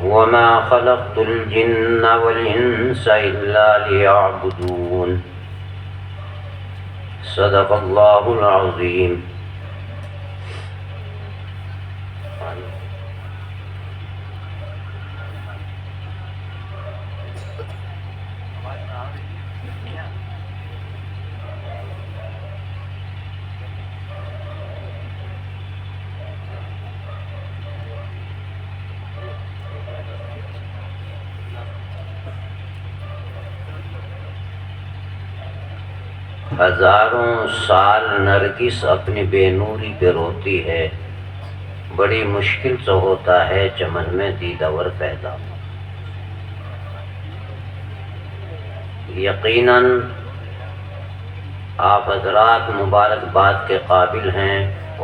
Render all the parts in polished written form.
وما خلقت الجن والإنس إلا ليعبدون صدق الله العظيم. ہزاروں سال نرگس اپنی بے نوری پہ روتی ہے، بڑی مشکل سے ہوتا ہے چمن میں دیدور پیدا. یقیناً آپ حضرات مبارکباد کے قابل ہیں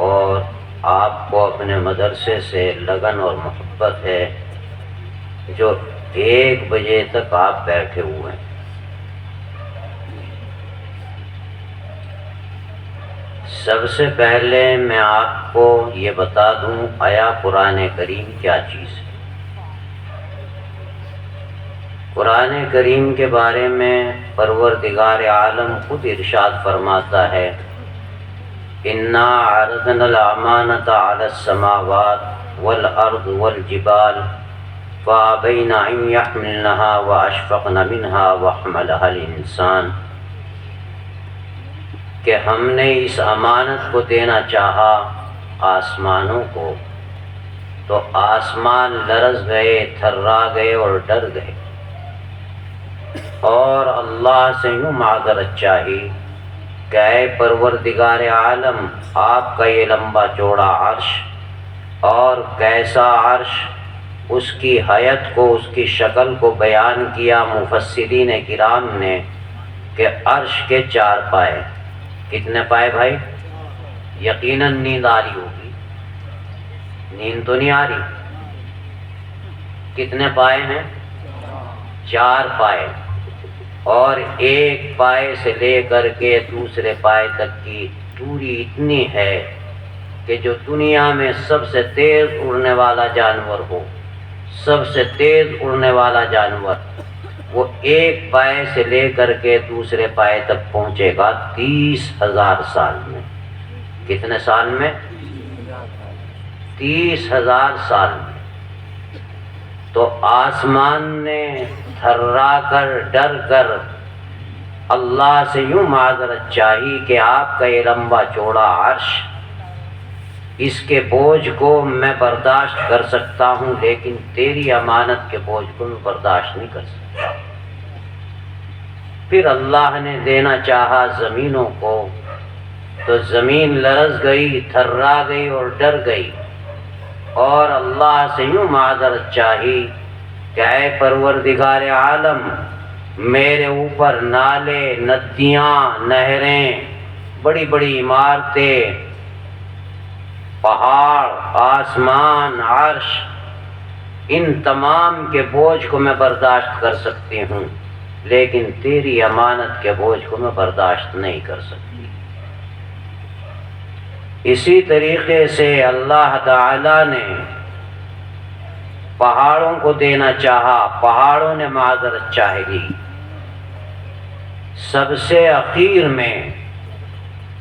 اور آپ کو اپنے مدرسے سے لگن اور محبت ہے جو 1 بجے تک آپ بیٹھے ہوئے ہیں. سب سے پہلے میں آپ کو یہ بتا دوں آیا قرآن کریم کیا چیز ہے. قرآن کریم کے بارے میں پروردگار عالم خود ارشاد فرماتا ہے اِنَّا عَرَضْنَا الْأَمَانَةَ عَلَى السَّمَاوَاتِ وَالْأَرْضِ وَالْجِبَالِ فَأَبَيْنَ أَن يَحْمِلْنَهَا وَأَشْفَقْنَ مِنْهَا وَحَمَلَهَا الْإِنسَانُ کہ ہم نے اس امانت کو دینا چاہا آسمانوں کو تو آسمان لرز گئے، تھرا گئے اور ڈر گئے، اور اللہ سے یوں معذرت چاہی کہ اے پروردگار عالم آپ کا یہ لمبا چوڑا عرش، اور کیسا عرش، اس کی حیت کو، اس کی شکل کو بیان کیا مفسرین کرام نے کہ عرش کے 4 پائے. کتنے پائے بھائی؟ یقیناً نیند آ رہی ہوگی، نیند تو نہیں آ رہی. کتنے پائے ہیں؟ 4 پائے، اور 1 پائے سے لے کر کے دوسرے پائے تک کی دوری اتنی ہے کہ جو دنیا میں سب سے تیز اڑنے والا جانور ہو، سب سے تیز اڑنے والا جانور وہ 1 پائے سے لے کر کے دوسرے پائے تک پہنچے گا 30,000 سال میں. کتنے سال میں؟ 30,000 سال میں. تو آسمان نے تھرا کر، ڈر کر اللہ سے یوں معذرت چاہی کہ آپ کا یہ لمبا چوڑا عرش، اس کے بوجھ کو میں برداشت کر سکتا ہوں لیکن تیری امانت کے بوجھ کو میں برداشت نہیں کر سکتا. پھر اللہ نے دینا چاہا زمینوں کو تو زمین لرز گئی، تھرا گئی اور ڈر گئی، اور اللہ سے یوں معذرت چاہی کہ اے پروردگار عالم میرے اوپر نالے، ندیاں، نہریں، بڑی بڑی عمارتیں، پہاڑ، آسمان، عرش، ان تمام کے بوجھ کو میں برداشت کر سکتی ہوں لیکن تیری امانت کے بوجھ کو میں برداشت نہیں کر سکتی. اسی طریقے سے اللہ تعالی نے پہاڑوں کو دینا چاہا، پہاڑوں نے معذرت چاہ لی. سب سے اخیر میں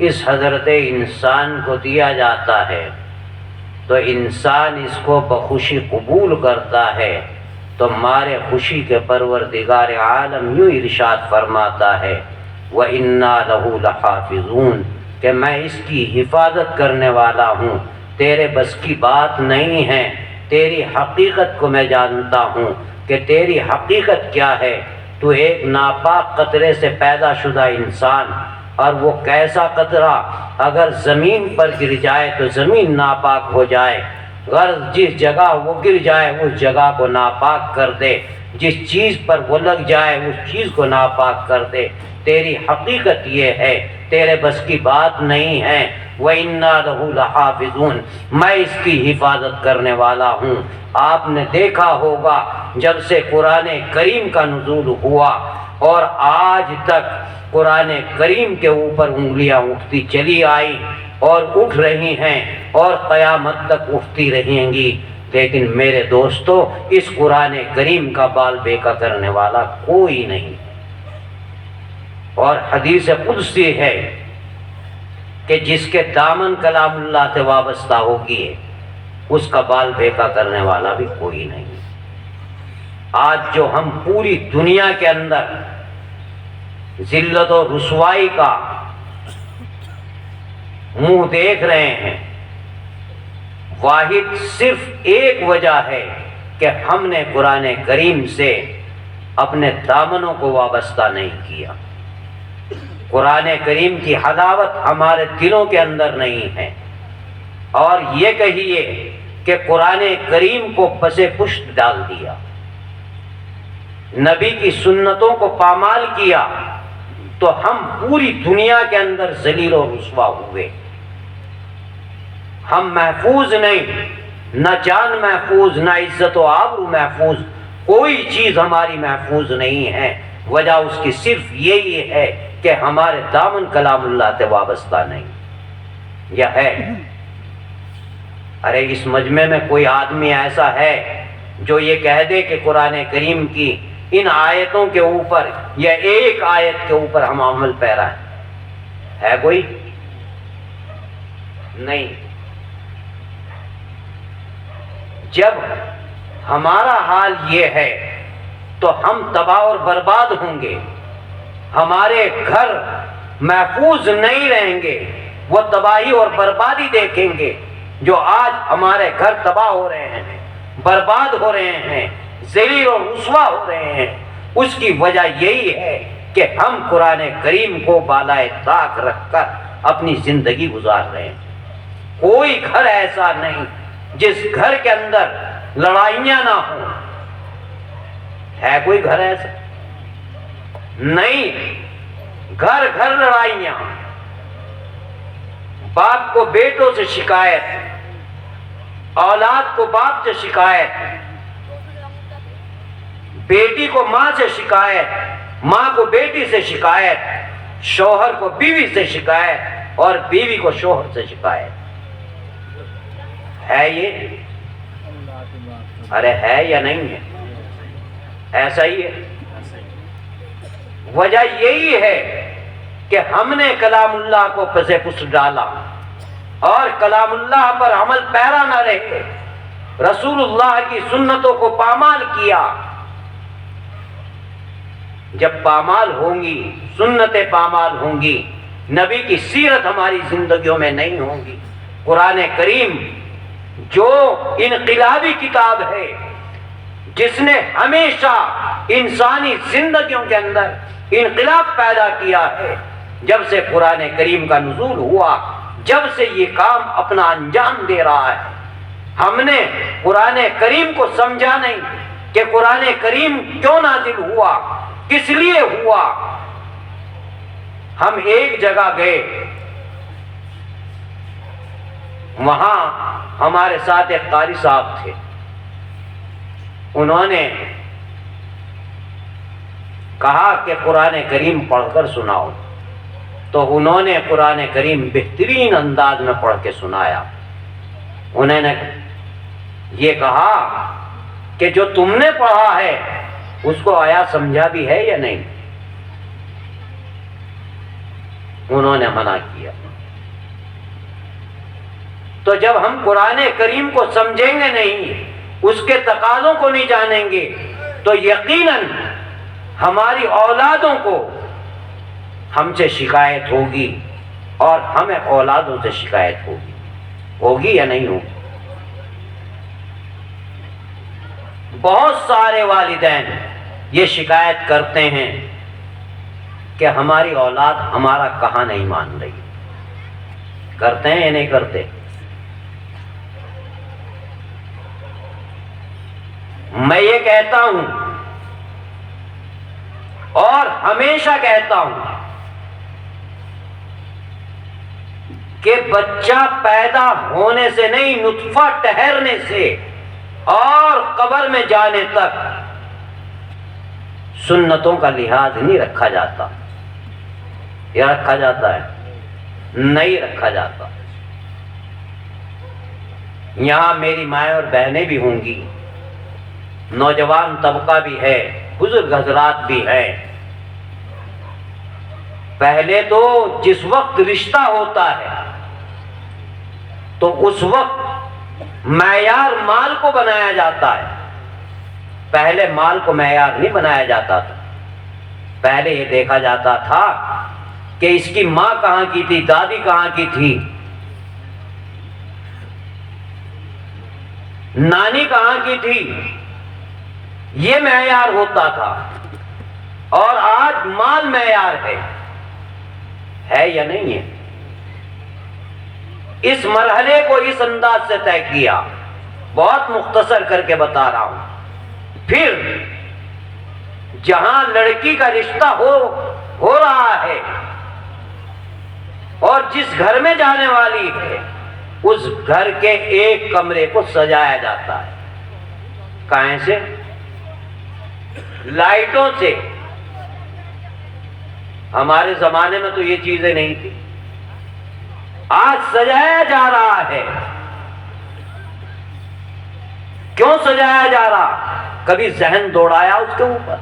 اس حضرت انسان کو دیا جاتا ہے تو انسان اس کو بخوشی قبول کرتا ہے تو مارے خوشی کے پروردگار عالم یوں ارشاد فرماتا ہے وَإِنَّا لَهُ لَحَافِظُونَ کہ میں اس کی حفاظت کرنے والا ہوں. تیرے بس کی بات نہیں ہے، تیری حقیقت کو میں جانتا ہوں کہ تیری حقیقت کیا ہے. تو ایک ناپاک قطرے سے پیدا شدہ انسان، اور وہ کیسا قطرہ اگر زمین پر گر جائے تو زمین ناپاک ہو جائے، غرض جس جگہ وہ گر جائے اس جگہ کو ناپاک کر دے، جس چیز پر وہ لگ جائے اس چیز کو ناپاک کر دے. تیری حقیقت یہ ہے، تیرے بس کی بات نہیں ہے. وَإِنَّا لَهُ لَحَافِظُونَ میں اس کی حفاظت کرنے والا ہوں. آپ نے دیکھا ہوگا جب سے قرآن کریم کا نزول ہوا اور آج تک قرآن کریم کے اوپر انگلیاں اٹھتی چلی آئی اور اٹھ رہی ہیں اور قیامت تک اٹھتی رہیں گی. لیکن میرے دوستو اس قرآن کریم کا بال بیکا کرنے والا کوئی نہیں، اور حدیث قدسی ہے کہ جس کے دامن کلام اللہ سے وابستہ ہوگی اس کا بال بیکا کرنے والا بھی کوئی نہیں۔ آج جو ہم پوری دنیا کے اندر ذلت و رسوائی کا منہ دیکھ رہے ہیں، واحد صرف ایک وجہ ہے کہ ہم نے قرآن کریم سے اپنے دامنوں کو وابستہ نہیں کیا۔ قرآن کریم کی حلاوت ہمارے دلوں کے اندر نہیں ہے، اور یہ کہیے کہ قرآن کریم کو پس پشت ڈال دیا، نبی کی سنتوں کو پامال کیا، تو ہم پوری دنیا کے اندر ذلیل و رسوا ہوئے۔ ہم محفوظ نہیں، نہ جان محفوظ، نہ عزت و آبرو محفوظ، کوئی چیز ہماری محفوظ نہیں ہے۔ وجہ اس کی صرف یہی ہے کہ ہمارے دامن کلام اللہ سے وابستہ نہیں، یا ہے؟ ارے اس مجمع میں کوئی آدمی ایسا ہے جو یہ کہہ دے کہ قرآن کریم کی ان آیتوں کے اوپر یا ایک آیت کے اوپر ہم عمل پیرا ہیں؟ ہے کوئی؟ نہیں۔ جب ہمارا حال یہ ہے تو ہم تباہ اور برباد ہوں گے، ہمارے گھر محفوظ نہیں رہیں گے، وہ تباہی اور بربادی دیکھیں گے۔ جو آج ہمارے گھر تباہ ہو رہے ہیں، برباد ہو رہے ہیں، ذلیل و رسوا ہو رہے ہیں، اس کی وجہ یہی ہے کہ ہم قرآن کریم کو بالائے طاق رکھ کر اپنی زندگی گزار رہے ہیں۔ کوئی گھر ایسا نہیں جس گھر کے اندر لڑائیاں نہ ہوں۔ ہے کوئی گھر ایسا؟ نہیں، گھر گھر لڑائیاں، باپ کو بیٹوں سے شکایت، اولاد کو باپ سے شکایت، بیٹی کو ماں سے شکایت، ماں کو بیٹی سے شکایت، شوہر کو بیوی سے شکایت، اور بیوی کو شوہر سے شکایت۔ ہے یہ؟ ارے ہے یا نہیں ہے؟ ایسا ہی ہے۔ وجہ یہی ہے کہ ہم نے کلام اللہ کو پس پس ڈالا اور کلام اللہ پر عمل پیرا نہ رہے، رسول اللہ کی سنتوں کو پامال کیا۔ جب پامال ہوں گی، سنتیں پامال ہوں گی، نبی کی سیرت ہماری زندگیوں میں نہیں ہوں گی۔ قرآن کریم جو انقلابی کتاب ہے، جس نے ہمیشہ انسانی زندگیوں کے اندر انقلاب پیدا کیا ہے، جب سے قرآن کریم کا نزول ہوا، جب سے یہ کام اپنا انجام دے رہا ہے۔ ہم نے قرآن کریم کو سمجھا نہیں کہ قرآن کریم کیوں نازل ہوا، کس لیے ہوا۔ ہم ایک جگہ گئے، وہاں ہمارے ساتھ ایک قاری صاحب تھے، انہوں نے کہا کہ قرآن کریم پڑھ کر سناؤ، تو انہوں نے قرآن کریم بہترین انداز میں پڑھ کے سنایا۔ انہوں نے یہ کہا کہ جو تم نے پڑھا ہے اس کو آیا سمجھا بھی ہے یا نہیں؟ انہوں نے منع کیا۔ تو جب ہم قرآن کریم کو سمجھیں گے نہیں، اس کے تقاضوں کو نہیں جانیں گے، تو یقیناً ہماری اولادوں کو ہم سے شکایت ہوگی، اور ہمیں اولادوں سے شکایت ہوگی یا نہیں ہوگی؟ بہت سارے والدین یہ شکایت کرتے ہیں کہ ہماری اولاد ہمارا کہا نہیں مان رہی۔ کرتے ہیں یا نہیں کرتے؟ میں یہ کہتا ہوں اور ہمیشہ کہتا ہوں کہ بچہ پیدا ہونے سے نہیں، نطفہ ٹھہرنے سے اور قبر میں جانے تک سنتوں کا لحاظ نہیں رکھا جاتا۔ یا رکھا جاتا ہے؟ نہیں رکھا جاتا۔ یہاں میری مائیں اور بہنیں بھی ہوں گی، نوجوان طبقہ بھی ہے، بزرگ حضرات بھی ہیں۔ پہلے تو جس وقت رشتہ ہوتا ہے تو اس وقت معیار مال کو بنایا جاتا ہے، پہلے مال کو معیار نہیں بنایا جاتا تھا۔ پہلے یہ دیکھا جاتا تھا کہ اس کی ماں کہاں کی تھی، دادی کہاں کی تھی، نانی کہاں کی تھی، یہ معیار ہوتا تھا۔ اور آج مال معیار ہے یا نہیں ہے؟ اس مرحلے کو اس انداز سے طے کیا، بہت مختصر کر کے بتا رہا ہوں۔ پھر جہاں لڑکی کا رشتہ ہو رہا ہے اور جس گھر میں جانے والی ہے، اس گھر کے ایک کمرے کو سجایا جاتا ہے۔ کہیں سے؟ لائٹوں سے۔ ہمارے زمانے میں تو یہ چیزیں نہیں تھی، آج سجایا جا رہا ہے۔ کیوں سجایا جا رہا؟ کبھی ذہن دوڑایا اس کے اوپر؟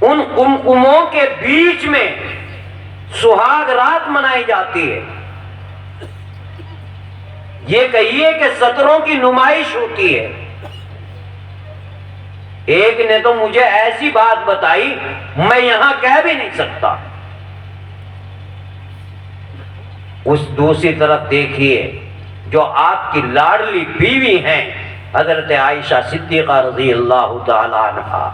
ان کمکموں کے بیچ میں سہاگ رات منائی جاتی ہے، یہ کہیے کہ ستروں کی نمائش ہوتی ہے۔ ایک نے تو مجھے ایسی بات بتائی میں یہاں کہہ بھی نہیں سکتا۔ اس دوسری طرف دیکھیے جو آپ کی لاڈلی بیوی ہیں حضرت عائشہ صدیقہ رضی اللہ تعالی عنہا،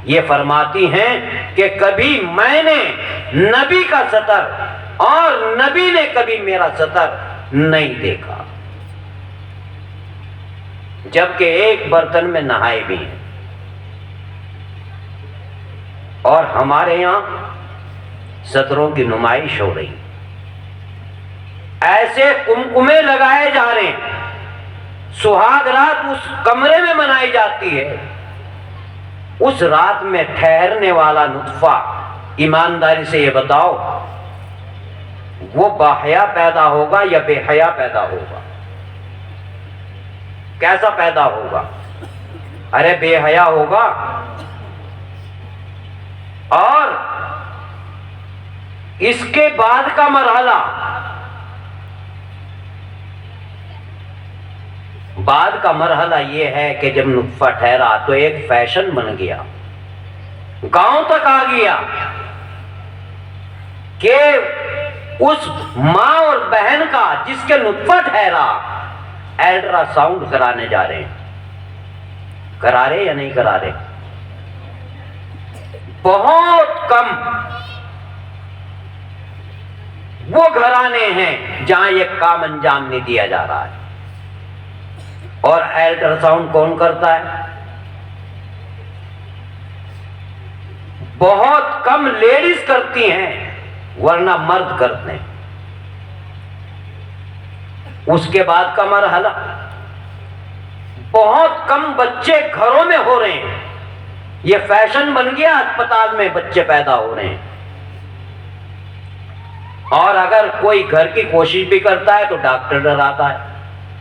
یہ فرماتی ہیں کہ کبھی میں نے نبی کا سطر اور نبی نے کبھی میرا سطر نہیں دیکھا، جبکہ ایک برتن میں نہائے بھی ہیں۔ اور ہمارے یہاں سطروں کی نمائش ہو رہی، ایسے کمکمے لگائے جا رہے ہیں، سہاگ رات اس کمرے میں منائی جاتی ہے۔ اس رات میں ٹھہرنے والا نطفہ، ایمانداری سے یہ بتاؤ، وہ باحیا پیدا ہوگا یا بے حیا پیدا ہوگا؟ کیسا پیدا ہوگا؟ ارے بے حیا ہوگا۔ اور اس کے بعد کا مرحلہ، بعد کا مرحلہ یہ ہے کہ جب نطفہ ٹھہرا تو ایک فیشن بن گیا، گاؤں تک آ گیا کہ اس ماں اور بہن کا جس کے نطفہ ٹھہرا الٹرا ساؤنڈ کرانے جا رہے ہیں۔ کرا رہے یا نہیں کرا رہے؟ بہت کم وہ گھرانے ہیں جہاں یہ کام انجام نہیں دیا جا رہا ہے۔ اور الٹرا ساؤنڈ کون کرتا ہے؟ بہت کم لیڈیز کرتی ہیں، ورنہ مرد کرتے ہیں۔ اس کے بعد کا مرحلہ، بہت کم بچے گھروں میں ہو رہے ہیں، یہ فیشن بن گیا، اسپتال میں بچے پیدا ہو رہے ہیں۔ اور اگر کوئی گھر کی کوشش بھی کرتا ہے تو ڈاکٹر ڈراتا ہے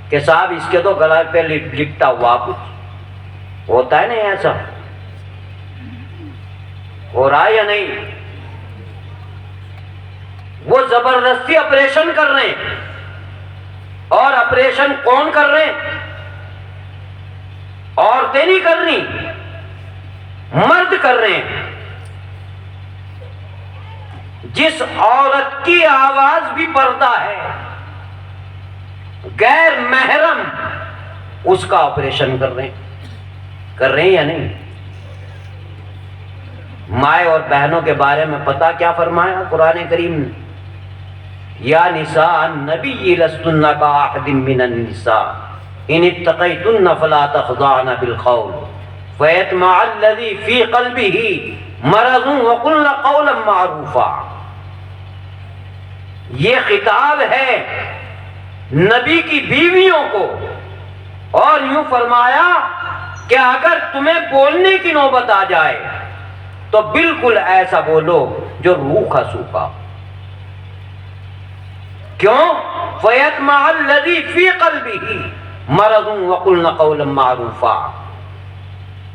کہ صاحب اس کے تو گلا پہ لپٹا ہوا کچھ ہوتا ہے، نہیں ایسا ہو رہا ہے یا نہیں؟ وہ زبردستی آپریشن کر رہے ہیں، اور آپریشن کون کر رہے ہیں؟ عورتیں نہیں کر رہی، مرد کر رہے ہیں۔ جس عورت کی آواز بھی پردہ ہے، غیر محرم، اس کا آپریشن کر رہے ہیں یا نہیں؟ مائیں اور بہنوں کے بارے میں پتہ کیا فرمایا قرآن کریم نے؟ یا نساء النبی لستن کاحد من النساء ان اتقیتن فلا تخضعن بالقول فیطمع الذی فی قلبہ مرض وقلن قولا معروفا۔ یہ خطاب ہے نبی کی بیویوں کو، اور یوں فرمایا کہ اگر تمہیں بولنے کی نوبت آ جائے تو بالکل ایسا بولو جو روکھا سوکھا۔ کیوں؟ فَيَطْمَعَ الَّذِي فِي قَلْبِهِ مَرَضٌ وَقُلْنَ قَوْلًا مَّعْرُوفًا،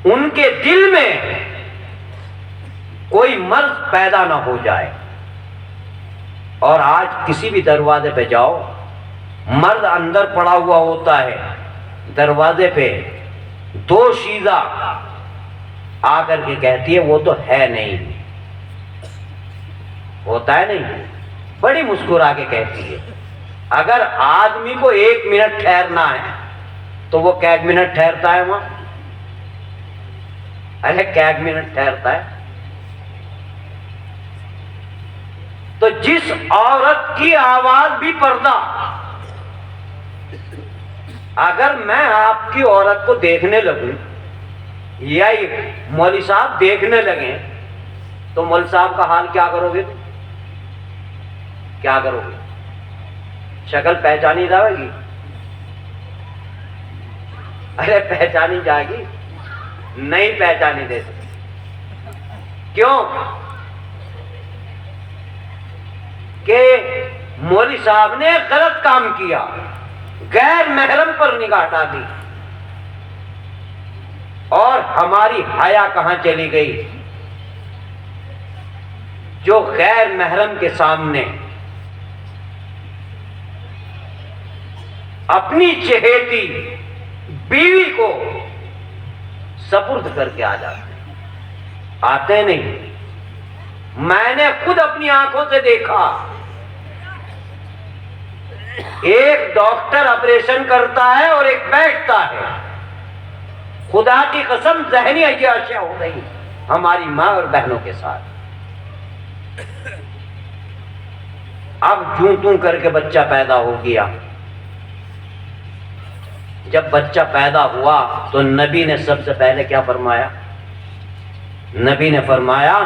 ان کے دل میں کوئی مرض پیدا نہ ہو جائے۔ اور آج کسی بھی دروازے پہ جاؤ، مرد اندر پڑا ہوا ہوتا ہے، دروازے پہ دو شیزہ آ کر کے کہتی ہے وہ تو ہے نہیں، ہوتا ہے نہیں، بڑی مسکرا کے کہتی ہے۔ اگر آدمی کو 1 منٹ ٹھہرنا ہے تو وہ کیک منٹ ٹھہرتا ہے وہاں؟ ارے کیک منٹ ٹھہرتا ہے؟ تو جس عورت کی آواز بھی پردہ، اگر میں آپ کی عورت کو دیکھنے لگوں یا مولوی صاحب دیکھنے لگیں تو مولوی صاحب کا حال کیا کرو گے؟ کیا کرو گے؟ شکل پہچانی جائے گی؟ ارے پہچانی جائے گی؟ نہیں پہچانی دے سکتے۔ کیوں؟ کہ مولوی صاحب نے غلط کام کیا، غیر محرم پر نگاہ ڈالی، اور ہماری حیا کہاں چلی گئی؟ جو غیر محرم کے سامنے اپنی چہیتی بیوی کو سپرد کر کے آ جاتے ہیں، آتے نہیں۔ میں نے خود اپنی آنکھوں سے دیکھا، ایک ڈاکٹر آپریشن کرتا ہے اور ایک بیٹھتا ہے، خدا کی قسم ذہنی عیاشیاں ہو رہی ہماری ماں اور بہنوں کے ساتھ۔ اب جوں توں کر کے بچہ پیدا ہو گیا۔ جب بچہ پیدا ہوا تو نبی نے سب سے پہلے کیا فرمایا؟ نبی نے فرمایا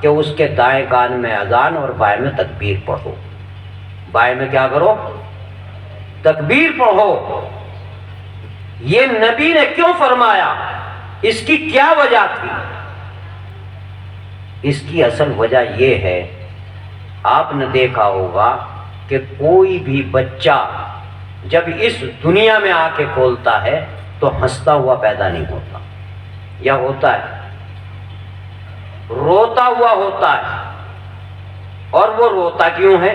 کہ اس کے دائیں کان میں اذان اور بائیں میں تکبیر پڑھو۔ بائیں میں کیا کرو؟ تکبیر پڑھو۔ یہ نبی نے کیوں فرمایا؟ اس کی کیا وجہ تھی؟ اس کی اصل وجہ یہ ہے، آپ نے دیکھا ہوگا کہ کوئی بھی بچہ جب اس دنیا میں آ کے کھولتا ہے تو ہنستا ہوا پیدا نہیں ہوتا، یا ہوتا ہے؟ روتا ہوا ہوتا ہے۔ اور وہ روتا کیوں ہے؟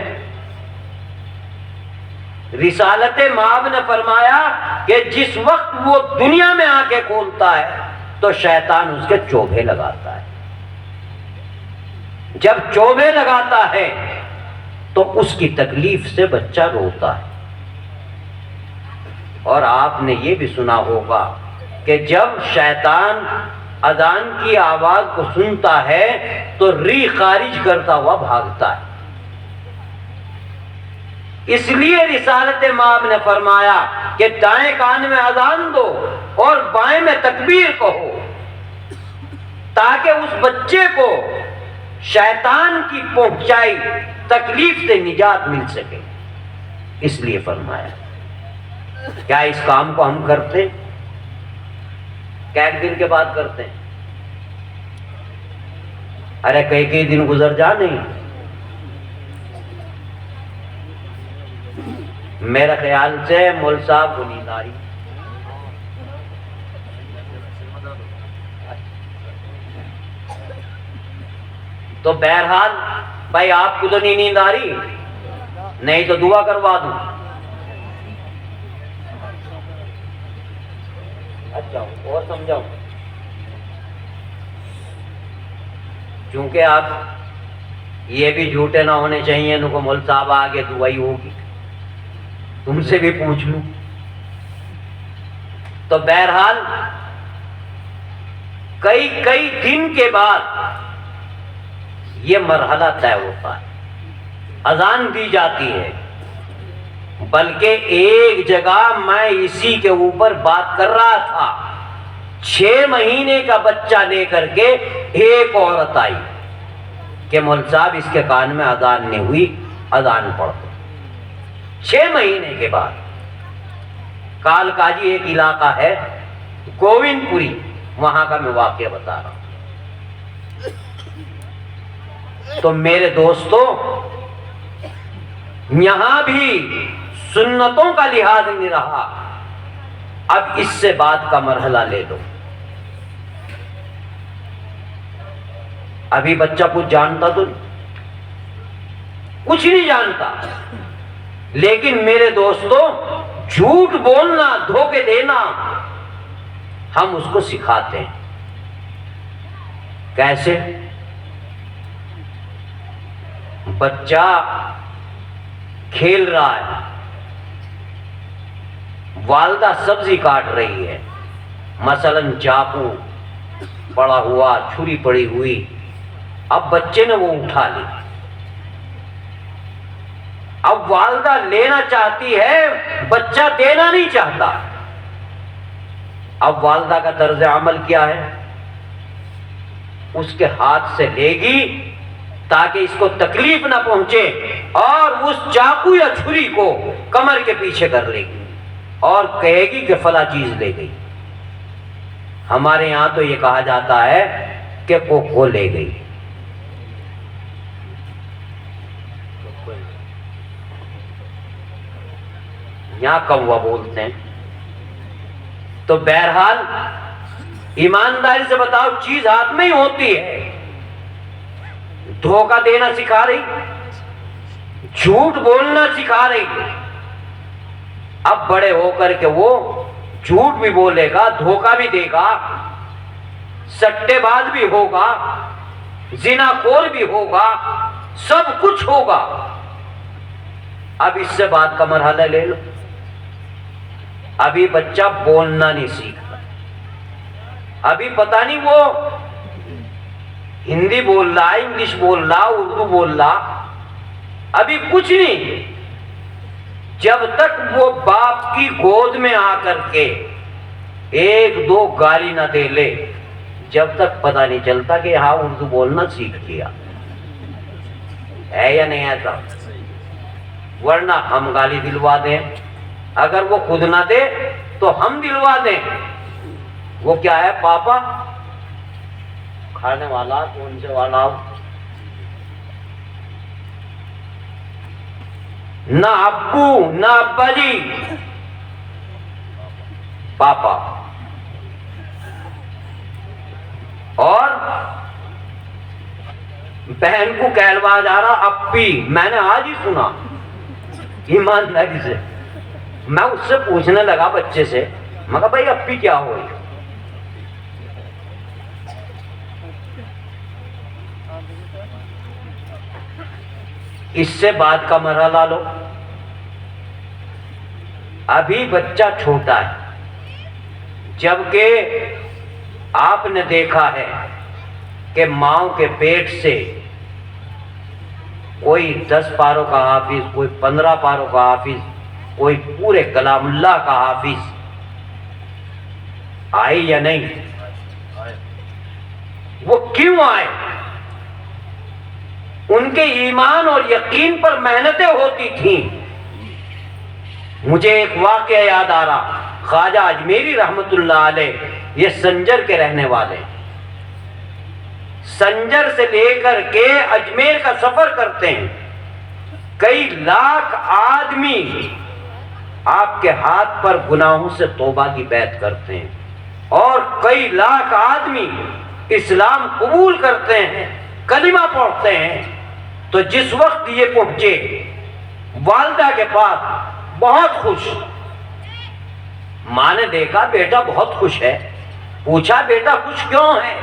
رسالت مآب نے فرمایا کہ جس وقت وہ دنیا میں آ کے کھولتا ہے تو شیطان اس کے چوبے لگاتا ہے۔ جب چوبے لگاتا ہے تو اس کی تکلیف سے بچہ روتا ہے۔ اور آپ نے یہ بھی سنا ہوگا کہ جب شیطان اذان کی آواز کو سنتا ہے تو ری خارج کرتا ہوا بھاگتا ہے۔ اس لیے رسالت مآب نے فرمایا کہ دائیں کان میں اذان دو اور بائیں میں تکبیر کہو، تاکہ اس بچے کو شیطان کی پہنچائی تکلیف سے نجات مل سکے۔ اس لیے فرمایا۔ کیا اس کام کو ہم کرتے؟ کیا ایک دن کے بعد کرتے ہیں؟ ارے کئی دن گزر جا نہیں۔ میرے خیال سے مول صاحب کو نیند آ رہی۔ تو بہرحال بھائی آپ کو تو نہیں نیند آ رہی، نہیں تو دعا کروا دوں۔ اچھا اور سمجھاؤں، چونکہ آپ یہ بھی جھوٹے نہ ہونے چاہیے ان کو مول صاحب آگے دعائی ہوگی، تم سے بھی پوچھ لوں۔ تو بہرحال کئی دن کے بعد یہ مرحلہ طے ہوتا ہے، اذان دی جاتی ہے۔ بلکہ ایک جگہ میں اسی کے اوپر بات کر رہا تھا، 6 مہینے کا بچہ لے کر کے ایک عورت آئی کہ مول صاحب اس کے کان میں اذان نہیں ہوئی، اذان پڑھ دو۔ 6 مہینے کے بعد کال کاجی ایک علاقہ ہے گووند پوری، وہاں کا میں واقعہ بتا رہا ہوں۔ تو میرے دوستوں یہاں بھی سنتوں کا لحاظ نہیں رہا، اب اس سے بعد کا مرحلہ لے لو۔ ابھی بچہ کچھ جانتا تو نہیں، کچھ نہیں جانتا، لیکن میرے دوستو جھوٹ بولنا، دھوکے دینا ہم اس کو سکھاتے ہیں۔ کیسے؟ بچہ کھیل رہا ہے، والدہ سبزی کاٹ رہی ہے، مثلا چاقو پڑا ہوا، چھری پڑی ہوئی، اب بچے نے وہ اٹھا لی، اب والدہ لینا چاہتی ہے، بچہ دینا نہیں چاہتا، اب والدہ کا طرز عمل کیا ہے؟ اس کے ہاتھ سے لے گی تاکہ اس کو تکلیف نہ پہنچے، اور اس چاقو یا چھری کو کمر کے پیچھے کر لے گی اور کہے گی کہ فلاں چیز لے گئی۔ ہمارے یہاں تو یہ کہا جاتا ہے کہ کوکو لے گئی۔ یہاں کوا بولتے ہیں۔ تو بہرحال ایمانداری سے بتاؤ، چیز ہاتھ میں ہی ہوتی ہے، دھوکہ دینا سکھا رہی، جھوٹ بولنا سکھا رہی، اب بڑے ہو کر کے وہ جھوٹ بھی بولے گا، دھوکہ بھی دے گا، سٹے باز بھی ہوگا، زنا خور بھی ہوگا، سب کچھ ہوگا۔ اب اس سے بعد کا مرحلہ لے لو۔ ابھی بچہ بولنا نہیں سیکھتا، ابھی پتہ نہیں وہ ہندی بول رہا، انگلش بول رہا، اردو بول رہا، ابھی کچھ نہیں۔ جب تک وہ باپ کی گود میں آ کر کے ایک دو گالی نہ دے لے، جب تک پتہ نہیں چلتا کہ ہاں اردو بولنا سیکھ لیا ہے یا نہیں ایسا۔ ورنہ ہم گالی دلوا دیں، اگر وہ خود نہ دے تو ہم دلوا دیں۔ وہ کیا ہے؟ پاپا کھانے والا کون سے والا ہو؟ نہ ابو نہ ابا جی، پاپا۔ اور بہن کو کہلوا جا رہا اپی، میں نے آج ہی سنا ایمانداری سے۔ میں اس سے پوچھنے لگا بچے سے، میں کہا بھائی اپی کیا ہوئی؟ اس سے بعد کا مرحلہ لو۔ ابھی بچہ چھوٹا ہے، جبکہ آپ نے دیکھا ہے کہ ماؤں کے پیٹ سے کوئی 10 پاروں کا حافظ، کوئی 15 پاروں کا حافظ، کوئی پورے کلام اللہ کا حافظ آئی یا نہیں؟ وہ کیوں آئے؟ ان کے ایمان اور یقین پر محنتیں ہوتی تھیں۔ مجھے ایک واقعہ یاد آ رہا، خواجہ اجمیری رحمت اللہ علیہ، یہ سنجر کے رہنے والے، سنجر سے لے کر کے اجمیر کا سفر کرتے ہیں، کئی لاکھ آدمی آپ کے ہاتھ پر گناہوں سے توبہ کی بیعت کرتے ہیں، اور کئی لاکھ آدمی اسلام قبول کرتے ہیں، کلمہ پڑھتے ہیں۔ تو جس وقت یہ پہنچے والدہ کے پاس، بہت خوش، ماں نے دیکھا بیٹا بہت خوش ہے، پوچھا بیٹا خوش کیوں ہے؟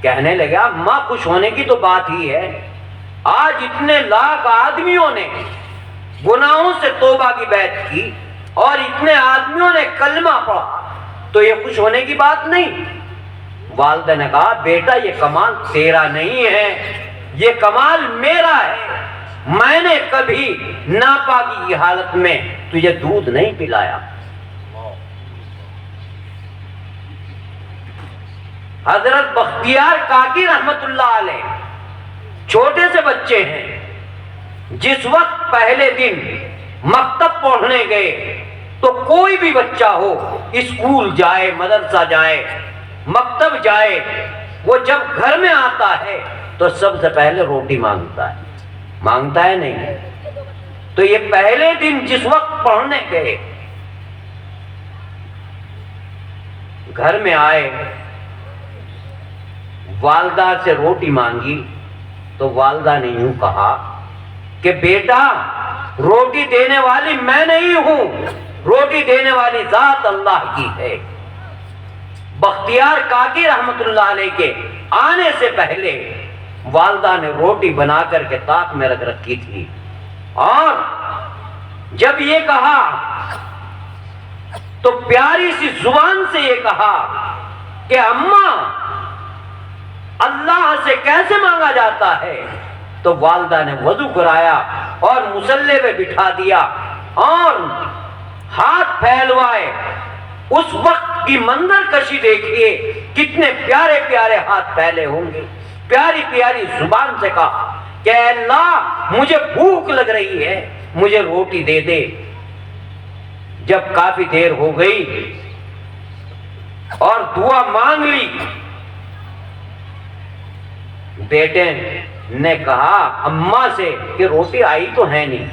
کہنے لگا ماں خوش ہونے کی تو بات ہی ہے، آج اتنے لاکھ آدمیوں نے گناہوں سے توبہ کی بیعت کی اور اتنے آدمیوں نے کلمہ پڑھا، تو یہ خوش ہونے کی بات نہیں۔ والدہ نے کہا بیٹا یہ کمال تیرا نہیں ہے، یہ کمال میرا ہے، میں نے کبھی ناپاکی کی حالت میں تجھے دودھ نہیں پلایا۔ حضرت بختیار کاکی رحمت اللہ علیہ چھوٹے سے بچے ہیں، جس وقت پہلے دن مکتب پڑھنے گئے تو کوئی بھی بچہ ہو، اسکول جائے، مدرسہ جائے، مکتب جائے، وہ جب گھر میں آتا ہے تو سب سے پہلے روٹی مانگتا ہے نہیں؟ تو یہ پہلے دن جس وقت پڑھنے گئے، گھر میں آئے، والدہ سے روٹی مانگی تو والدہ نے یوں کہا کہ بیٹا روٹی دینے والی میں نہیں ہوں، روٹی دینے والی ذات اللہ کی ہے۔ بختیار کاکی رحمت اللہ علیہ کے آنے سے پہلے والدہ نے روٹی بنا کر کے طاق میں رکھ رکھی تھی، اور جب یہ کہا تو پیاری سی زبان سے یہ کہا کہ اماں اللہ سے کیسے مانگا جاتا ہے؟ تو والدہ نے وضو کرایا اور مصلی پہ بٹھا دیا اور ہاتھ پھیلوائے۔ اس وقت کی منظر کشی دیکھیے، کتنے پیارے پیارے ہاتھ پھیلے ہوں گے۔ پیاری پیاری زبان سے کہا کہ اے اللہ مجھے بھوک لگ رہی ہے، مجھے روٹی دے دے۔ جب کافی دیر ہو گئی اور دعا مانگ لی، بیٹے نے کہا اماں سے کہ روٹی آئی تو ہے نہیں،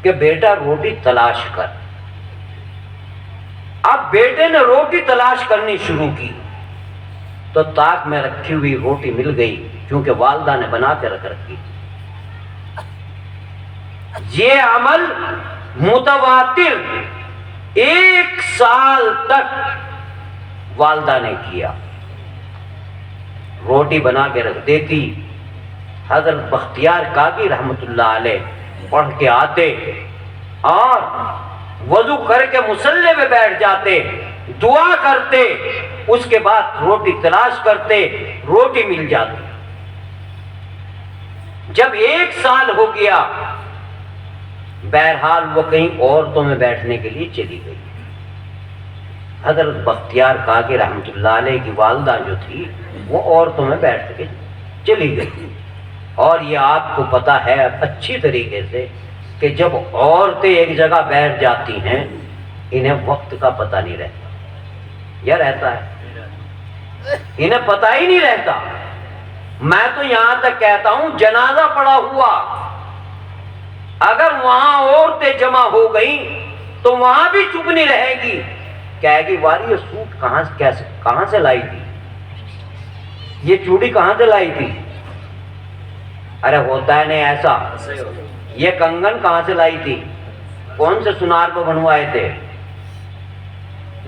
کہ بیٹا روٹی تلاش کر۔ اب بیٹے نے روٹی تلاش کرنی شروع کی تو طاق میں رکھی ہوئی روٹی مل گئی، کیونکہ والدہ نے بنا کے رکھ رکھی۔ یہ عمل متواتر 1 سال تک والدہ نے کیا، روٹی بنا کے رکھ دیتی۔ حضرت بختیار کاکی رحمت اللہ علیہ پڑھ کے آتے اور وضو کر کے مصلی پہ بیٹھ جاتے، دعا کرتے، اس کے بعد روٹی تلاش کرتے، روٹی مل جاتی۔ جب 1 سال ہو گیا، بہرحال وہ کہیں عورتوں میں بیٹھنے کے لیے چلی گئی۔ حضرت بختیار کاکی رحمت اللہ علیہ کی والدہ جو تھی وہ عورتوں میں بیٹھ کے چلی گئی، اور یہ آپ کو پتا ہے اچھی طریقے سے کہ جب عورتیں ایک جگہ بیٹھ جاتی ہیں انہیں وقت کا پتہ نہیں رہتا، یا رہتا ہے؟ انہیں پتہ ہی نہیں رہتا۔ میں تو یہاں تک کہتا ہوں جنازہ پڑا ہوا، اگر وہاں عورتیں جمع ہو گئیں تو وہاں بھی چپ نہیں رہے گی، کہے گی واری یہ سوٹ کہاں سے لائی تھی، یہ چوڑی کہاں سے لائی تھی، ارے ہوتا ہے نہیں ایسا، یہ کنگن کہاں سے لائی تھی، کون سے سنار کو بنوائے تھے۔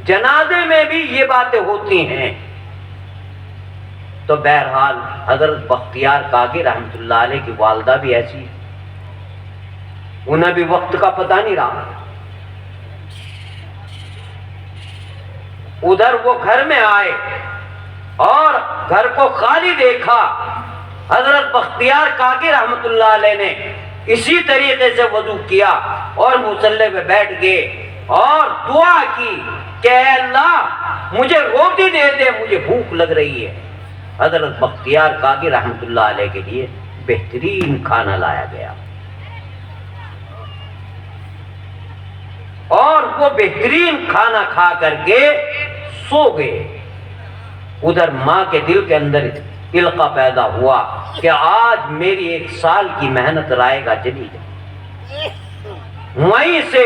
جنازے میں بھی یہ باتیں ہوتی ہیں۔ تو بہرحال حضرت بختیار کاکی رحمت اللہ علیہ کی والدہ بھی ایسی، انہیں بھی وقت کا پتہ نہیں رہا۔ ادھر وہ گھر میں آئے اور گھر کو خالی دیکھا۔ حضرت بختیار کاکی رحمت اللہ علیہ نے اسی طریقے سے وضو کیا اور مصلی پہ بیٹھ گئے اور دعا کی کہ اے اللہ مجھے روٹی دے دے، مجھے بھوک لگ رہی ہے۔ حضرت بختیار کاکی رحمت اللہ علیہ کے لیے بہترین کھانا لایا گیا، اور وہ بہترین کھانا کھا کر کے سو گئے۔ ادھر ماں کے دل کے اندر علقہ پیدا ہوا کہ آج میری 1 سال کی محنت رائے گا چلی جائے۔ وہیں سے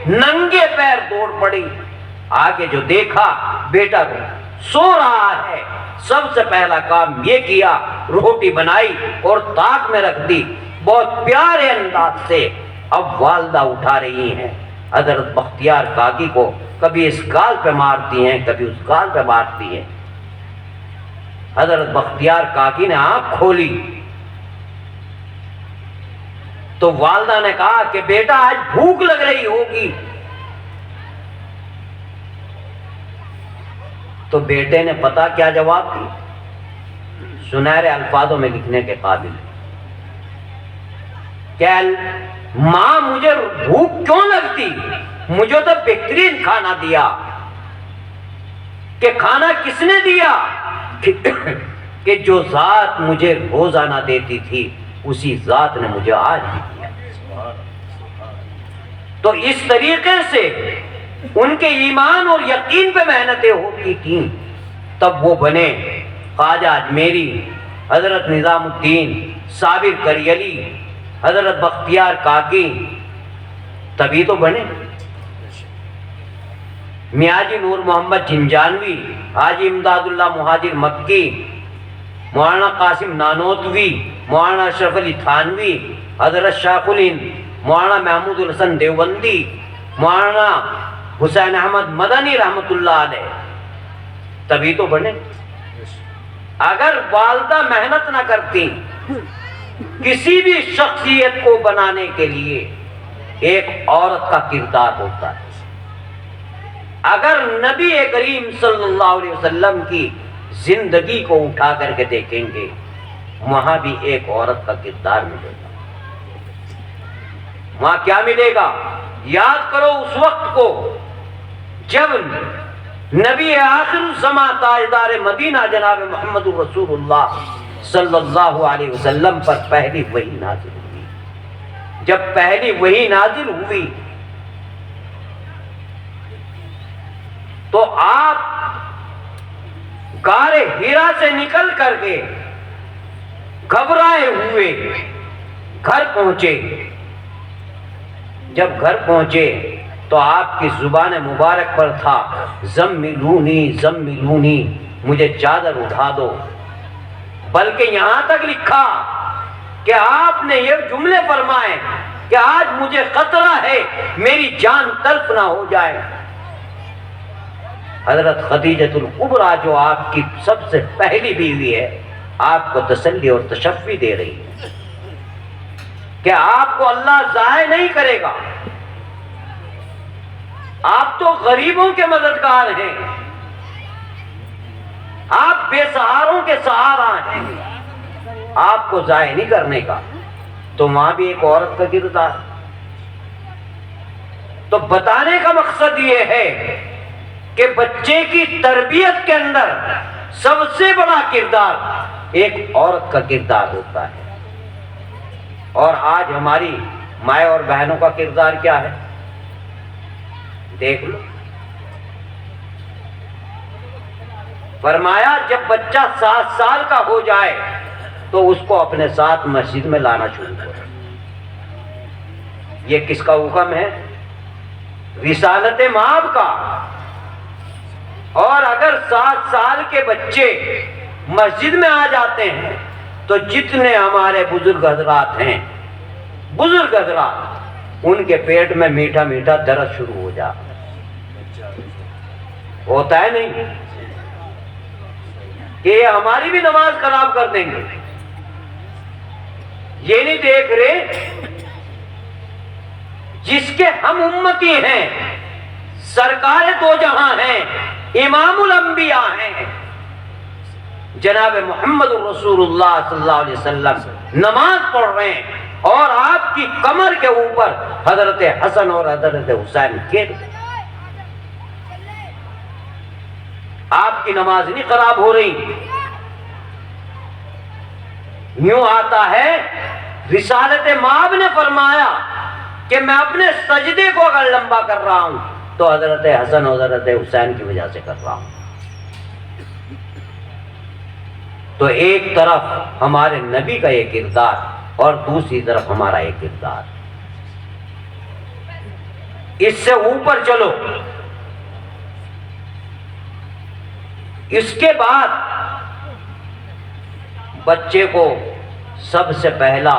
ننگے پیر دوڑ پڑی، آگے جو دیکھا بیٹا سو رہا ہے، سب سے پہلا کام یہ کیا، روٹی بنائی اور طاق میں رکھ دی، بہت پیارے انداز سے۔ اب والدہ اٹھا رہی ہیں حضرت بختیار کاکی کو، کبھی اس گال پہ مارتی ہیں، کبھی اس گال پہ مارتی ہیں۔ حضرت بختیار کاکی نے آنکھ کھولی تو والدہ نے کہا کہ بیٹا آج بھوک لگ رہی ہوگی۔ تو بیٹے نے پتا کیا جواب دی، سنہرے الفاظوں میں لکھنے کے قابل، کہ ماں مجھے بھوک کیوں لگتی، مجھے تو بہترین کھانا دیا۔ کہ کھانا کس نے دیا؟ کہ جو ذات مجھے روزانہ دیتی تھی اسی ذات نے مجھے آج بھی دیا۔ تو اس طریقے سے ان کے ایمان اور یقین پہ محنتیں ہوتی تھیں، تب وہ بنے خواجہ اجمیری، حضرت نظام الدین صابر کریلی، حضرت بختیار کاکی، تبھی تو بنے. میاں جی نور محمد جھنجھانوی، حاجی امداد اللہ مہاجر مکی، مولانا قاسم نانوتوی، مولانا اشرف علی تھانوی، حضرت شیخ الہند مولانا محمود الحسن دیوبندی، مولانا حسین احمد مدنی رحمۃ اللہ علیہ، تبھی تو بنے. اگر والدہ محنت نہ کرتی کسی بھی شخصیت کو بنانے کے لیے ایک عورت کا کردار ہوتا ہے. اگر نبی کریم صلی اللہ علیہ وسلم کی زندگی کو اٹھا کر کے دیکھیں گے وہاں بھی ایک عورت کا کردار ملے گا. وہاں کیا ملے گا؟ یاد کرو اس وقت کو جب نبی آخر الزماں تاجدار مدینہ جناب محمد رسول اللہ صلی اللہ علیہ وسلم پر پہلی وحی نازل ہوئی. جب پہلی وحی نازل ہوئی تو آپ غار ہیرا سے نکل کر کے گھبرائے ہوئے گھر پہنچے. جب گھر پہنچے تو آپ کی زبان مبارک پر تھا زملونی زملونی، مجھے چادر اٹھا دو. بلکہ یہاں تک لکھا کہ آپ نے یہ جملے فرمائے کہ آج مجھے خطرہ ہے میری جان تلف نہ ہو جائے. حضرت خدیجۃ الکبریٰ جو آپ کی سب سے پہلی بیوی ہے آپ کو تسلی اور تشفی دے رہی ہے کہ آپ کو اللہ ضائع نہیں کرے گا. آپ تو غریبوں کے مددگار ہیں، آپ بے سہاروں کے سہارا ہیں، آپ کو ضائع نہیں کرنے کا. تو وہاں بھی ایک عورت کا کردار. تو بتانے کا مقصد یہ ہے کہ بچے کی تربیت کے اندر سب سے بڑا کردار ایک عورت کا کردار ہوتا ہے. اور آج ہماری مائیں اور بہنوں کا کردار کیا ہے دیکھ لو. فرمایا جب بچہ 7 سال کا ہو جائے تو اس کو اپنے ساتھ مسجد میں لانا شروع کرو. یہ کس کا حکم ہے؟ رسالت مآب کا. اور اگر 7 سال کے بچے مسجد میں آ جاتے ہیں تو جتنے ہمارے بزرگ حضرات ہیں، بزرگ حضرات، ان کے پیٹ میں میٹھا میٹھا درد شروع ہو جاتا ہوتا ہے نہیں کہ یہ ہماری بھی نماز خراب کر دیں گے. یہ نہیں دیکھ رہے جس کے ہم امتی ہیں، سرکار دو جہاں ہیں، امام الانبیاء ہیں، جناب محمد رسول اللہ صلی اللہ علیہ وسلم نماز پڑھ رہے ہیں اور آپ کی کمر کے اوپر حضرت حسن اور حضرت حسین کے. آپ کی نماز نہیں خراب ہو رہی. یوں آتا ہے رسالت مآب نے فرمایا کہ میں اپنے سجدے کو اگر لمبا کر رہا ہوں تو حضرت حسن اور حضرت حسین کی وجہ سے کر رہا ہوں. تو ایک طرف ہمارے نبی کا یہ کردار اور دوسری طرف ہمارا یہ کردار. اس سے اوپر چلو. اس کے بعد بچے کو سب سے پہلا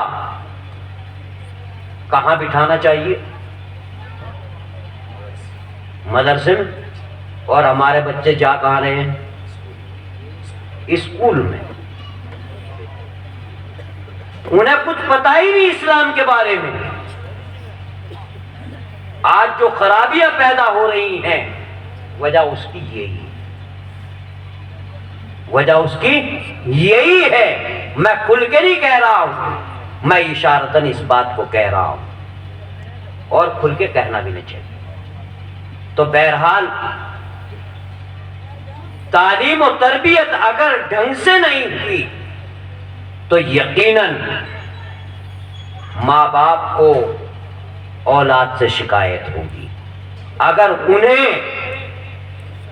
کہاں بٹھانا چاہیے؟ مدرسے میں. اور ہمارے بچے جا کہاں رہے ہیں؟ اسکول میں. انہیں کچھ پتہ ہی نہیں اسلام کے بارے میں. آج جو خرابیاں پیدا ہو رہی ہیں وجہ اس کی یہی ہے. میں کھل کے نہیں کہہ رہا ہوں، میں اشارتاً اس بات کو کہہ رہا ہوں اور کھل کے کہنا بھی نہیں چاہیے. تو بہرحال تعلیم و تربیت اگر ڈھنگ سے نہیں ہوئی تو یقیناً ماں باپ کو اولاد سے شکایت ہوگی. اگر انہیں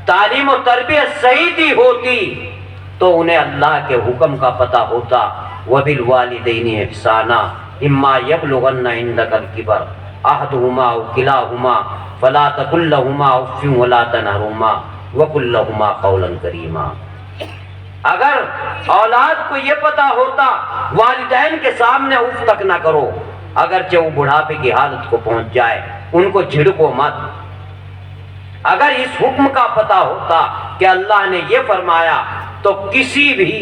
تعلیم و تربیت صحیح دی ہوتی تو انہیں اللہ کے حکم کا پتہ ہوتا. وَبِالْوَالِدَيْنِ إِحْسَانًا إِمَّا يَبْلُغَنَّ عِندَكَ الْكِبَرَ احدهما او كلاهما فلا تقل لهما اف ولا تنهرهما وقل لهما قولا کریما۔ اگر اولاد کو یہ پتا ہوتا والدین کے سامنے اف تک نہ کرو، اگرچہ وہ بڑھاپے کی حالت کو پہنچ جائے، ان کو جھڑکو مت۔ اگر اس حکم کا پتا ہوتا کہ اللہ نے یہ فرمایا تو کسی بھی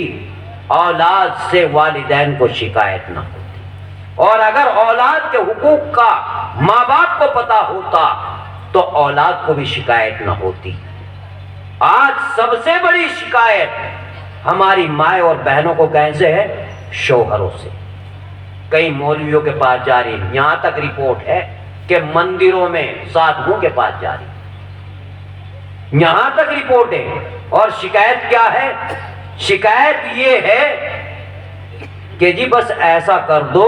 اولاد سے والدین کو شکایت نہ ہوتی، اور اگر اولاد کے حقوق کا ماں باپ کو پتا ہوتا تو اولاد کو بھی شکایت نہ ہوتی۔ آج سب سے بڑی شکایت ہماری مائیں اور بہنوں کو کیسے ہے؟ شوہروں سے۔ کئی مولویوں کے پاس جا رہی، یہاں تک رپورٹ ہے کہ مندروں میں سادھوؤں کے پاس جا رہی، یہاں تک رپورٹ ہے۔ اور شکایت کیا ہے؟ شکایت یہ ہے کہ جی بس ایسا کر دو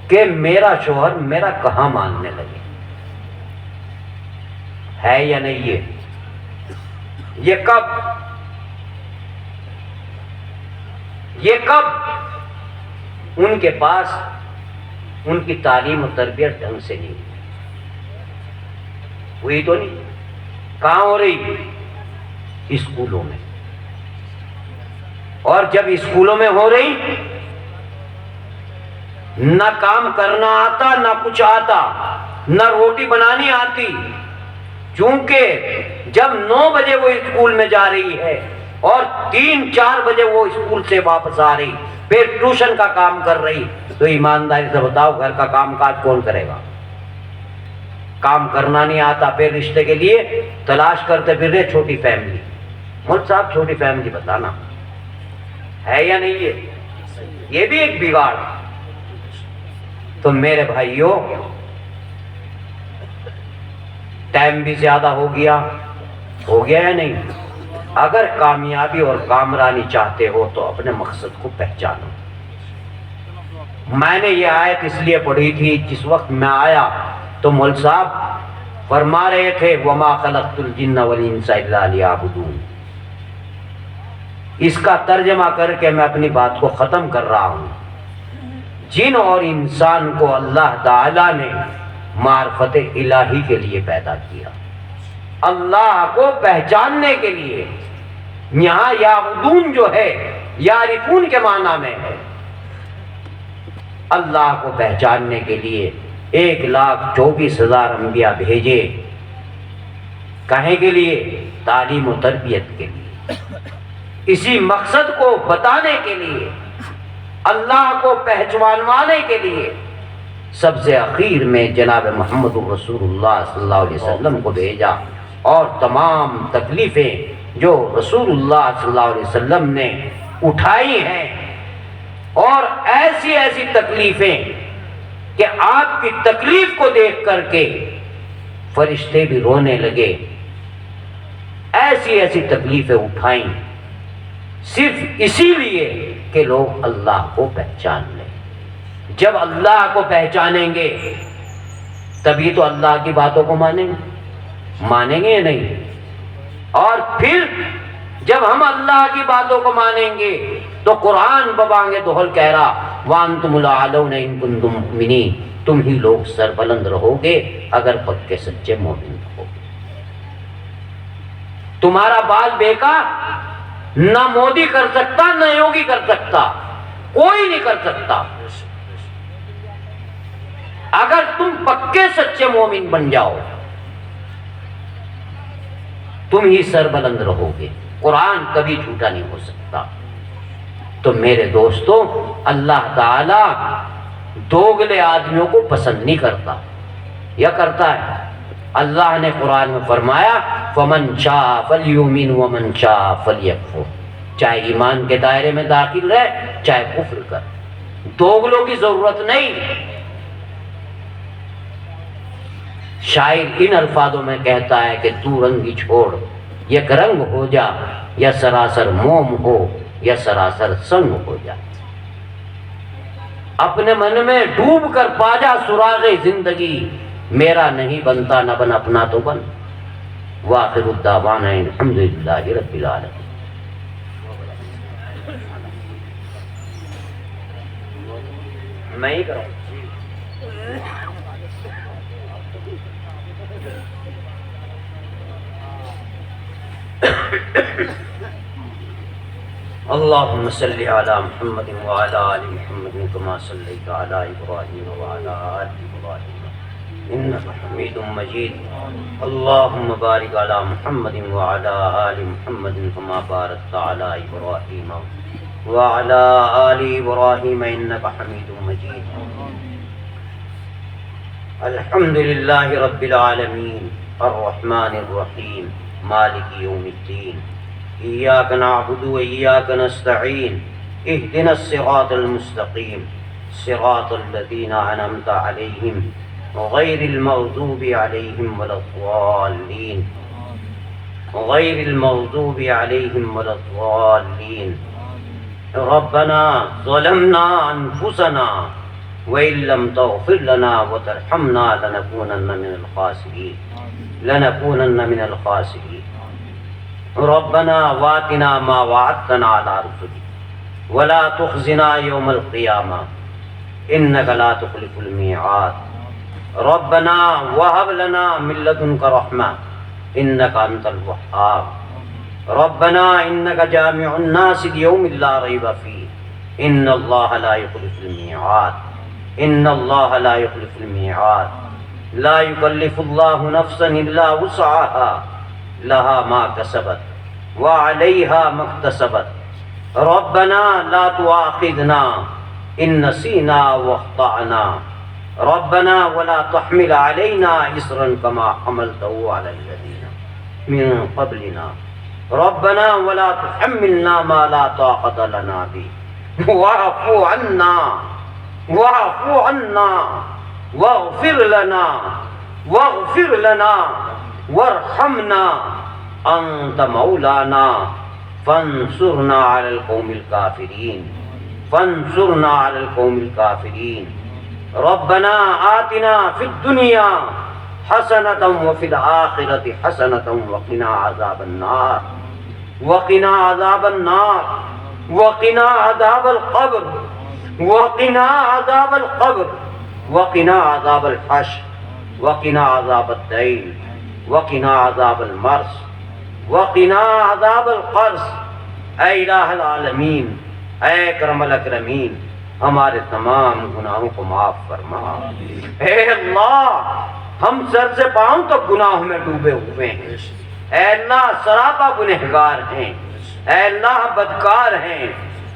کہ میرا شوہر میرا کہاں ماننے لگے۔ ہے یا نہیں؟ یہ کب ان کے پاس ان کی تعلیم و تربیت ڈھنگ سے نہیں ہوئی تو نہیں؟ کہاں ہو رہی؟ اسکولوں میں۔ اور جب اسکولوں میں ہو رہی، نہ کام کرنا آتا، نہ کچھ آتا، نہ روٹی بنانی آتی، چونکہ جب 9 بجے وہ اسکول میں جا رہی ہے اور 3-4 بجے وہ اسکول سے واپس آ رہی، پھر ٹیوشن کا کام کر رہی، تو ایمانداری سے بتاؤ گھر کا کام کاج کون کرے گا؟ کام کرنا نہیں آتا، پھر رشتے کے لیے تلاش کرتے پھر رہے چھوٹی فیملی۔ ملک صاحب چھوٹی فیملی بتانا ہے یا نہیں؟ یہ بھی ایک بگاڑ۔ تو میرے بھائیوں، ٹائم بھی زیادہ ہو گیا یا نہیں؟ اگر کامیابی اور کامرانی چاہتے ہو تو اپنے مقصد کو پہچانو۔ میں نے یہ آیت اس لیے پڑھی تھی، جس وقت میں آیا تو مول صاحب فرما رہے تھے وَمَا خَلَقْتُ الْجِنَّ وَالْإِنسَ إِلَّا لِيَعْبُدُونِ۔ اس کا ترجمہ کر کے میں اپنی بات کو ختم کر رہا ہوں۔ جن اور انسان کو اللہ تعالیٰ نے معرفت الہی کے لیے پیدا کیا، اللہ کو پہچاننے کے لیے۔ یہاں یعبدون جو ہے یعرفون کے معنی میں ہے، اللہ کو پہچاننے کے لیے 1,24,000 انبیاء بھیجے۔ کہیں کے لیے؟ تعلیم و تربیت کے لیے، اسی مقصد کو بتانے کے لیے، اللہ کو پہچانوانے کے لیے۔ سب سے اخیر میں جناب محمد رسول اللہ صلی اللہ علیہ وسلم کو بھیجا، اور تمام تکلیفیں جو رسول اللہ صلی اللہ علیہ وسلم نے اٹھائی ہیں، اور ایسی ایسی تکلیفیں کہ آپ کی تکلیف کو دیکھ کر کے فرشتے بھی رونے لگے، ایسی ایسی تکلیفیں اٹھائیں صرف اسی لیے کہ لوگ اللہ کو پہچان لیں۔ جب اللہ کو پہچانیں گے تبھی تو اللہ کی باتوں کو مانیں گے یا نہیں؟ اور پھر جب ہم اللہ کی باتوں کو مانیں گے تو قرآن ببانگ دوہل کہہ رہا وَأَنْتُمُ الْأَعْلَوْنَ إِن كُنتُم مُؤْمِنِينَ، تم ہی لوگ سربلند رہو گے اگر پکے سچے مومن رہو گے۔ تمہارا بال بیکا نہ مودی کر سکتا، نہ یوگی کر سکتا، کوئی نہیں کر سکتا۔ اگر تم پکے سچے مومن بن جاؤ تم ہی سربلند رہو گے، قرآن کبھی جھوٹا نہیں ہو سکتا۔ تو میرے دوستوں، اللہ تعالی دوگلے آدمیوں کو پسند نہیں کرتا، یا کرتا ہے؟ اللہ نے قرآن میں فرمایا فَمَنْ شَاءَ فَلْيُؤْمِنْ وَمَنْ شَاءَ فَلْيَكْفُرْ، چاہے ایمان کے دائرے میں داخل رہے چاہے کفر کر، دوگلوں کی ضرورت نہیں۔ شاعر ان الفاظوں میں کہتا ہے کہ تو رنگی چھوڑ، یک رنگ ہو جا، یا سراسر موم ہو یا سراسر سنگ ہو جا، اپنے من میں ڈوب کر پا جا سراغ زندگی، میرا نہیں بنتا نہ بن اپنا تو بن۔ وآخر الدعوانا الحمدللہ رب العالمین۔ میں ہی کروں اللهم صل على محمد وعلى آل محمد كما صليت على إبراهيم وعلى آل إبراهيم إنك حميد مجيد. اللهم بارك على محمد وعلى آل محمد كما باركت على إبراهيم وعلى آل إبراهيم إنك حميد مجيد. الحمد لله رب العالمين الرحمن الرحيم مالك يوم الدين. إياك نعبد وإياك نستعين. اهدنا الصراط المستقيم صراط الذين أنعمت عليهم غير المغضوب عليهم ولا الضالين غير المغضوب عليهم ولا الضالين. ربنا ظلمنا أنفسنا وإن لم تغفر لنا وترحمنا لنكونن من الخاسرين. ربنا واتنا ما وعدتنا على رسلك ولا تخزنا يوم القيامة إنك لا تخلف الميعاد. ربنا وهب لنا من لدنك رحمة إنك أنت الوهاب. ربنا إنك جامع الناس ليوم لا ريب فيه إن الله لا يخلف الميعاد. لا يكلف الله نفسا إلا وسعها لها ما كسبت وعليها ما اكتسبت. ربنا لا تؤاخذنا إن نسينا واخطأنا. ربنا ولا تحمل علينا إصرا كما حملته على الذين من قبلنا. ربنا ولا تحملنا ما لا طاقة لنا به. واعف عنا واغفر لنا وارحمنا أنت مولانا فانصرنا على القوم الكافرين. ربنا آتنا في الدنيا حسنة وفي الآخرة حسنة وقنا عذاب النار وقنا عذاب القبر وقنا عذاب الحشر وقنا عذاب الدين وقنا عذاب المرض وقنا عذاب القرص. اے الہ العالمین، اے اکرم الاکرمین، ہمارے تمام گناہوں کو معاف فرما. اے اللہ، ہم سر سے پاؤں تک گناہوں میں ڈوبے ہوئے ہیں. اے اللہ، سراپا گنہگار ہیں. اے اللہ، بدکار ہیں.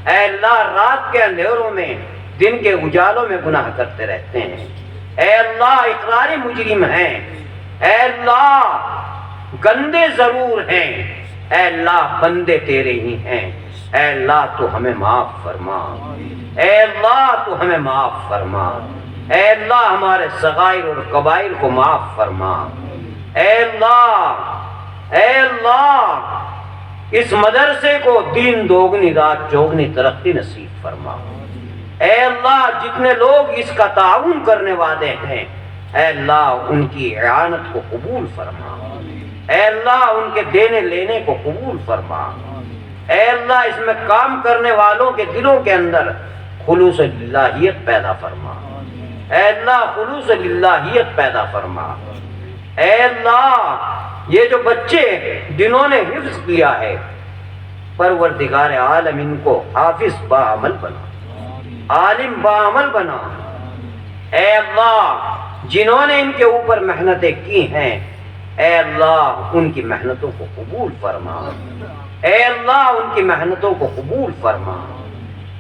اے اللہ، رات کے اندھیروں میں دن کے اجالوں میں گناہ کرتے رہتے ہیں. اے اللہ، اقراری مجرم ہیں. اے اللہ، گندے ضرور ہیں. اے اللہ، بندے تیرے ہی ہیں. اے اللہ، تو ہمیں معاف فرما. اے اللہ، تو ہمیں معاف فرما. اے اللہ، ہمارے صغائر اور کبائر کو معاف فرما. اے اللہ، اس مدرسے کو دین دوگنی رات چوگنی ترقی نصیب فرما. اے اللہ، جتنے لوگ اس کا تعاون کرنے والے ہیں، اے اللہ، ان کی اعانت کو قبول فرما. اے اللہ، ان کے دینے لینے کو قبول فرما. اے اللہ، اس میں کام کرنے والوں کے دلوں کے اندر خلوص للہیت پیدا فرما. اے اللہ، خلوص للہیت پیدا فرما. اے اللہ، یہ جو بچے جنہوں نے حفظ کیا ہے، پروردگار عالم ان کو حافظ باعمل بنا، عالم باعمل بنا. اے اللہ، جنہوں نے ان کے اوپر محنتیں کی ہیں، اے اللہ، ان کی محنتوں کو قبول فرما. اے اللہ، ان کی محنتوں کو قبول فرما.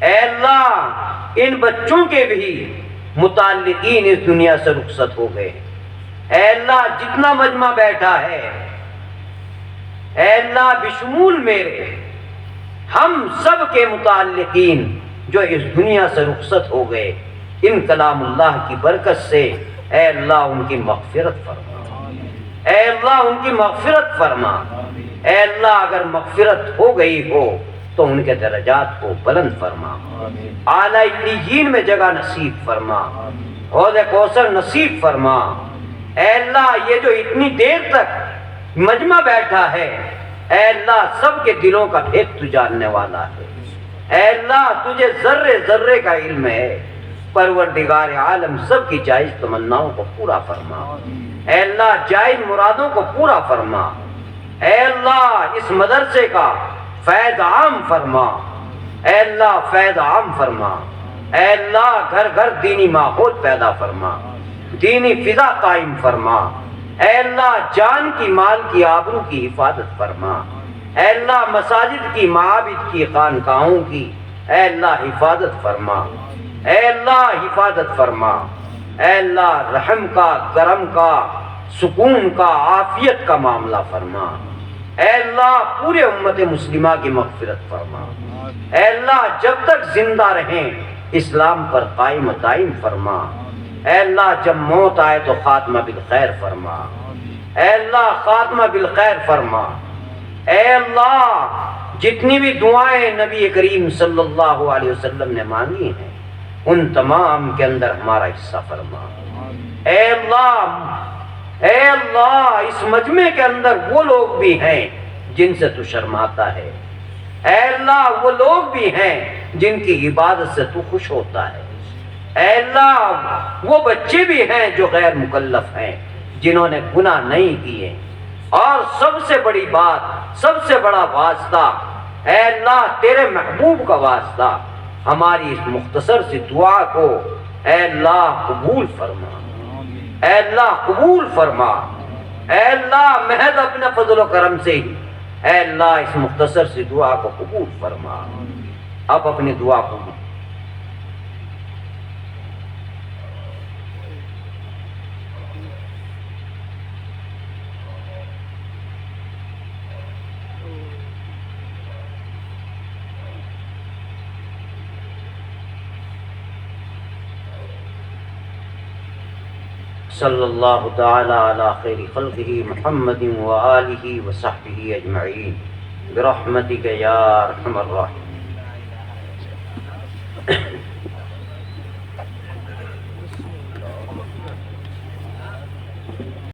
اے اللہ، ان بچوں کے بھی متعلقین اس دنیا سے رخصت ہو گئے. اے اللہ، جتنا مجمع بیٹھا ہے، اے اللہ، بشمول میرے، ہم سب کے متعلقین جو اس دنیا سے رخصت ہو گئے، ان کلام اللہ کی برکت سے اے اللہ ان کی مغفرت فرما. اے اللہ، ان کی مغفرت فرما. اے اللہ، اگر مغفرت ہو گئی ہو تو ان کے درجات کو بلند فرما. اعلیٰ علیین میں جگہ نصیب فرما. حوض کوثر نصیب فرما. اے اللہ، یہ جو اتنی دیر تک مجمع بیٹھا ہے، اے اللہ، سب کے دلوں کا بھید تو جاننے والا ہے. اے اللہ، تجھے ذرے ذرے کا علم ہے. پروردگار عالم سب کی جائز تمناؤں کو پورا فرما. اے اللہ، جائز مرادوں کو پورا فرما. اے اللہ، اس مدرسے کا فیض عام فرما. اے اللہ فیض عام فرما، اے اللہ گھر گھر دینی ماحول پیدا فرما، دینی فضا قائم فرما، اے اللہ جان کی مال کی آبرو کی حفاظت فرما، اے اللہ مساجد کی معابد کی خانقاہوں کی اے اللہ حفاظت فرما، اے اللہ حفاظت فرما، اے اللہ رحم کا، کرم کا، سکون کا، عافیت کا معاملہ فرما، اے اللہ پورے امت مسلمہ کی مغفرت فرما، اے اللہ جب تک زندہ رہیں اسلام پر قائم و دائم فرما، اے اللہ جب موت آئے تو خاتمہ بالخیر فرما، اے اللہ خاتمہ بالخیر فرما، اے اللہ جتنی بھی دعائیں نبی کریم صلی اللہ علیہ وسلم نے مانگی ہیں ان تمام کے اندر ہمارا حصہ فرما، اے اللہ اس مجمع کے اندر وہ لوگ بھی ہیں جن سے تو شرماتا ہے، اے اللہ وہ لوگ بھی ہیں جن کی عبادت سے تو خوش ہوتا ہے، اے اللہ وہ بچے بھی ہیں جو غیر مکلف ہیں جنہوں نے گناہ نہیں کیے، اور سب سے بڑی بات، سب سے بڑا واسطہ اے اللہ تیرے محبوب کا واسطہ ہماری اس مختصر سی دعا کو اے اللہ قبول فرما، اے اللہ قبول فرما، اے اللہ محض اپنے فضل و کرم سے ہی اے اللہ اس مختصر سی دعا کو قبول فرما۔ اب اپنی دعا کو صلی اللہ تعالی علی خیر خلقہ محمد وآلہ وصحبہ اجمعین برحمتک یا ارحم الراحمین۔